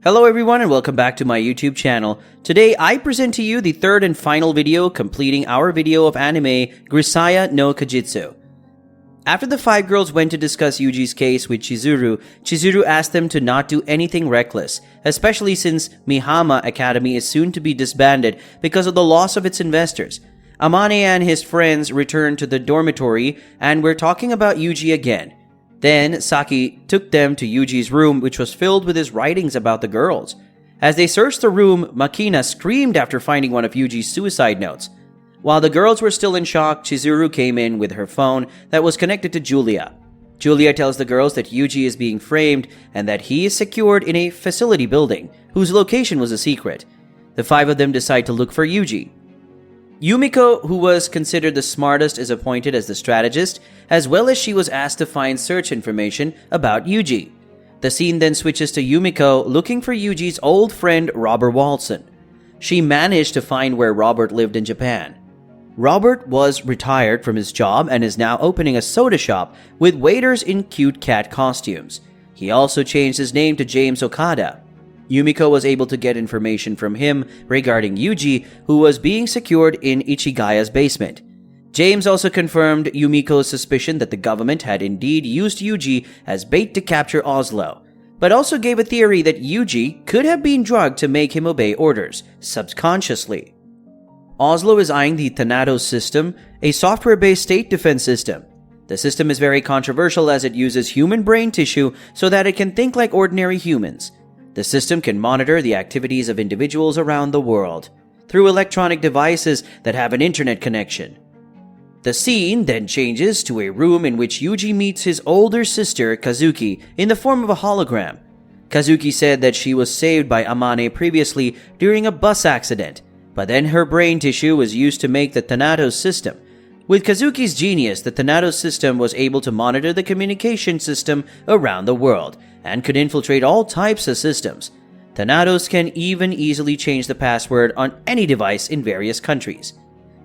Hello everyone and welcome back to my YouTube channel. Today I present to you the third and final video completing our video of anime Grisaia No Kajitsu. After the five girls went to discuss Yuji's case with Chizuru, Chizuru asked them to not do anything reckless, especially since Mihama Academy is soon to be disbanded because of the loss of its investors. Amane and his friends returned to the dormitory and were talking about Yuji again. Then, Saki took them to Yuji's room, which was filled with his writings about the girls. As they searched the room, Makina screamed after finding one of Yuji's suicide notes. While the girls were still in shock, Chizuru came in with her phone that was connected to Julia. Julia tells the girls that Yuji is being framed and that he is secured in a facility building, whose location was a secret. The five of them decide to look for Yuji. Yumiko, who was considered the smartest, is appointed as the strategist, as well as she was asked to find search information about Yuji. The scene then switches to Yumiko looking for Yuji's old friend Robert Walson. She managed to find where Robert lived in Japan. Robert was retired from his job and is now opening a soda shop with waiters in cute cat costumes. He also changed his name to James Okada. Yumiko was able to get information from him regarding Yuji, who was being secured in Ichigaya's basement. James also confirmed Yumiko's suspicion that the government had indeed used Yuji as bait to capture Oslo, but also gave a theory that Yuji could have been drugged to make him obey orders, subconsciously. Oslo is eyeing the Thanatos system, a software-based state defense system. The system is very controversial as it uses human brain tissue so that it can think like ordinary humans. The system can monitor the activities of individuals around the world through electronic devices that have an internet connection. The scene then changes to a room in which Yuji meets his older sister, Kazuki, in the form of a hologram. Kazuki said that she was saved by Amane previously during a bus accident, but then her brain tissue was used to make the Thanatos system. With Kazuki's genius, the Thanatos system was able to monitor the communication system around the world and could infiltrate all types of systems. Thanatos can even easily change the password on any device in various countries.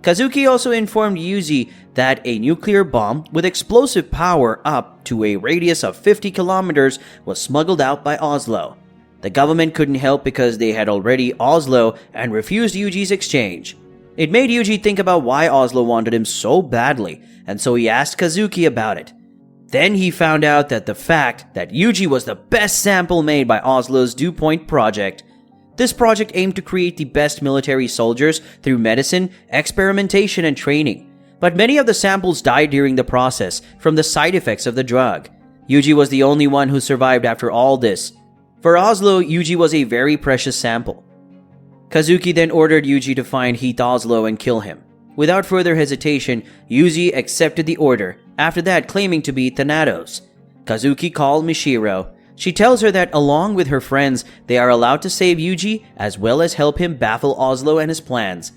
Kazuki also informed Yuji that a nuclear bomb with explosive power up to a radius of 50 kilometers was smuggled out by Oslo. The government couldn't help because they had already Oslo and refused Yuji's exchange. It made Yuji think about why Oslo wanted him so badly, and so he asked Kazuki about it. Then he found out that the fact that Yuji was the best sample made by Oslo's Dew Point project. This project aimed to create the best military soldiers through medicine, experimentation, and training. But many of the samples died during the process from the side effects of the drug. Yuji was the only one who survived after all this. For Oslo, Yuji was a very precious sample. Kazuki then ordered Yuji to find Heath Oslo and kill him. Without further hesitation, Yuji accepted the order, after that claiming to be Thanatos. Kazuki called Mishiro. She tells her that along with her friends, they are allowed to save Yuji as well as help him baffle Oslo and his plans.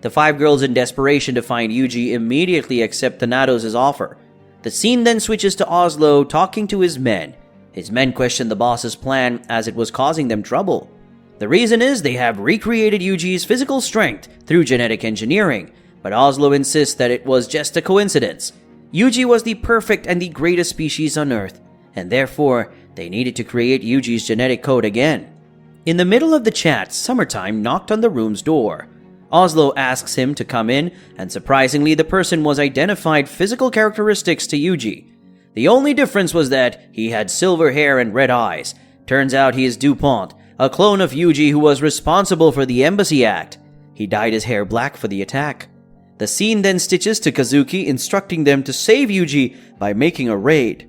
The five girls in desperation to find Yuji immediately accept Thanatos' offer. The scene then switches to Oslo talking to his men. His men question the boss's plan as it was causing them trouble. The reason is they have recreated Yuji's physical strength through genetic engineering, but Oslo insists that it was just a coincidence. Yuji was the perfect and the greatest species on Earth, and therefore they needed to create Yuji's genetic code again. In the middle of the chat, Summertime knocked on the room's door. Oslo asks him to come in, and surprisingly the person was identified physical characteristics to Yuji. The only difference was that he had silver hair and red eyes. Turns out he is DuPont, a clone of Yuji who was responsible for the Embassy Act. He dyed his hair black for the attack. The scene then stitches to Kazuki instructing them to save Yuji by making a raid.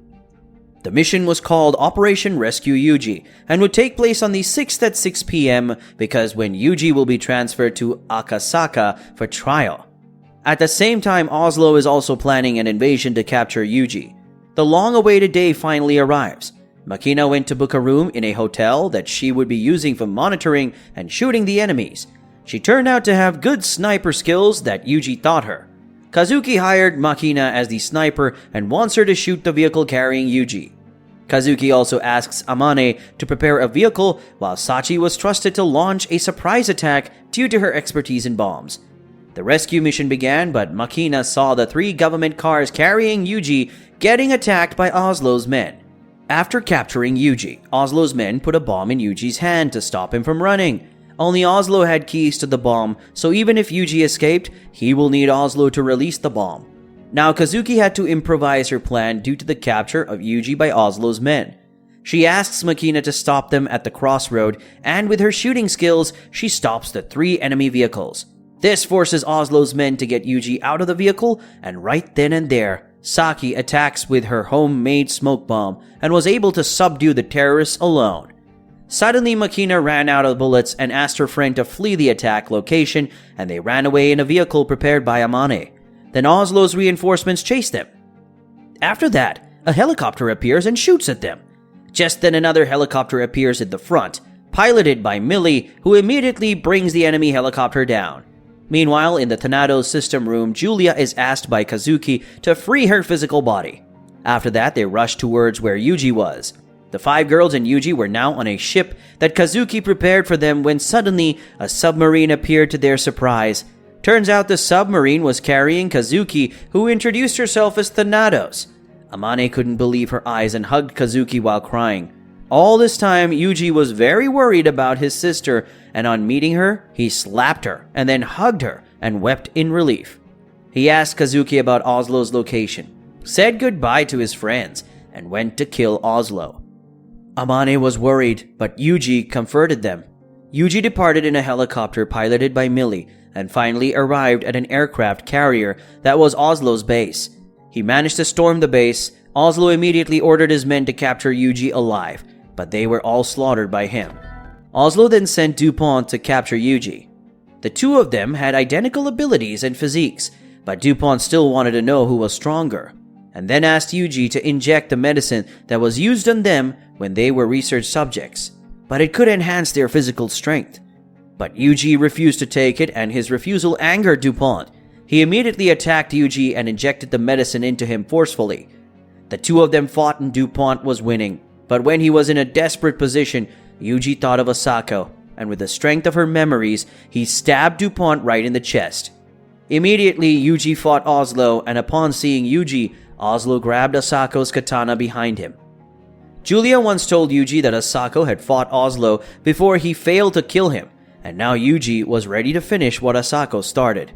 The mission was called Operation Rescue Yuji and would take place on the 6th at 6 p.m. because when Yuji will be transferred to Akasaka for trial. At the same time, Oslo is also planning an invasion to capture Yuji. The long-awaited day finally arrives. Makina went to book a room in a hotel that she would be using for monitoring and shooting the enemies. She turned out to have good sniper skills that Yuji taught her. Kazuki hired Makina as the sniper and wants her to shoot the vehicle carrying Yuji. Kazuki also asks Amane to prepare a vehicle while Sachi was trusted to launch a surprise attack due to her expertise in bombs. The rescue mission began, but Makina saw the three government cars carrying Yuji getting attacked by Oslo's men. After capturing Yuuji, Oslo's men put a bomb in Yuuji's hand to stop him from running. Only Oslo had keys to the bomb, so even if Yuuji escaped, he will need Oslo to release the bomb. Now Kazuki had to improvise her plan due to the capture of Yuuji by Oslo's men. She asks Makina to stop them at the crossroad, and with her shooting skills, she stops the 3 enemy vehicles. This forces Oslo's men to get Yuuji out of the vehicle, and right then and there, Saki attacks with her homemade smoke bomb and was able to subdue the terrorists alone. Suddenly, Makina ran out of bullets and asked her friend to flee the attack location, and they ran away in a vehicle prepared by Amane. Then Oslo's reinforcements chased them. After that, a helicopter appears and shoots at them. Just then another helicopter appears at the front, piloted by Millie, who immediately brings the enemy helicopter down. Meanwhile, in the Thanatos system room, Julia is asked by Kazuki to free her physical body. After that, they rush towards where Yuuji was. The 5 girls and Yuuji were now on a ship that Kazuki prepared for them when suddenly a submarine appeared to their surprise. Turns out the submarine was carrying Kazuki, who introduced herself as Thanatos. Amane couldn't believe her eyes and hugged Kazuki while crying. All this time, Yuuji was very worried about his sister, and on meeting her, he slapped her and then hugged her and wept in relief. He asked Kazuki about Oslo's location, said goodbye to his friends, and went to kill Oslo. Amane was worried, but Yuuji comforted them. Yuuji departed in a helicopter piloted by Millie and finally arrived at an aircraft carrier that was Oslo's base. He managed to storm the base. Oslo immediately ordered his men to capture Yuuji alive, but they were all slaughtered by him. Oslo then sent DuPont to capture Yuuji. The 2 of them had identical abilities and physiques, but DuPont still wanted to know who was stronger, and then asked Yuuji to inject the medicine that was used on them when they were research subjects, but it could enhance their physical strength. But Yuuji refused to take it, and his refusal angered DuPont. He immediately attacked Yuuji and injected the medicine into him forcefully. The 2 of them fought and DuPont was winning, but when he was in a desperate position, Yuuji thought of Asako, and with the strength of her memories, he stabbed DuPont right in the chest. Immediately, Yuuji fought Oslo, and upon seeing Yuuji, Oslo grabbed Asako's katana behind him. Julia once told Yuuji that Asako had fought Oslo before he failed to kill him, and now Yuuji was ready to finish what Asako started.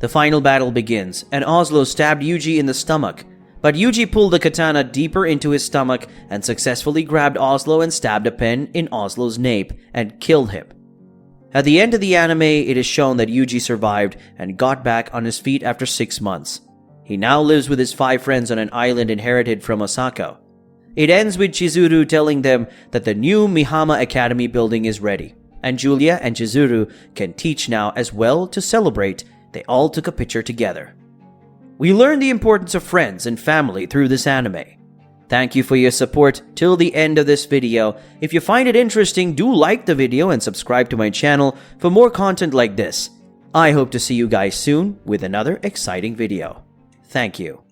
The final battle begins, and Oslo stabbed Yuuji in the stomach, but Yuuji pulled the katana deeper into his stomach and successfully grabbed Oslo and stabbed a pen in Oslo's nape and killed him. At the end of the anime, it is shown that Yuuji survived and got back on his feet after 6 months. He now lives with his 5 friends on an island inherited from Asako. It ends with Chizuru telling them that the new Mihama Academy building is ready, and Julia and Chizuru can teach now as well. To celebrate, they all took a picture together. We learned the importance of friends and family through this anime. Thank you for your support till the end of this video. If you find it interesting, do like the video and subscribe to my channel for more content like this. I hope to see you guys soon with another exciting video. Thank you.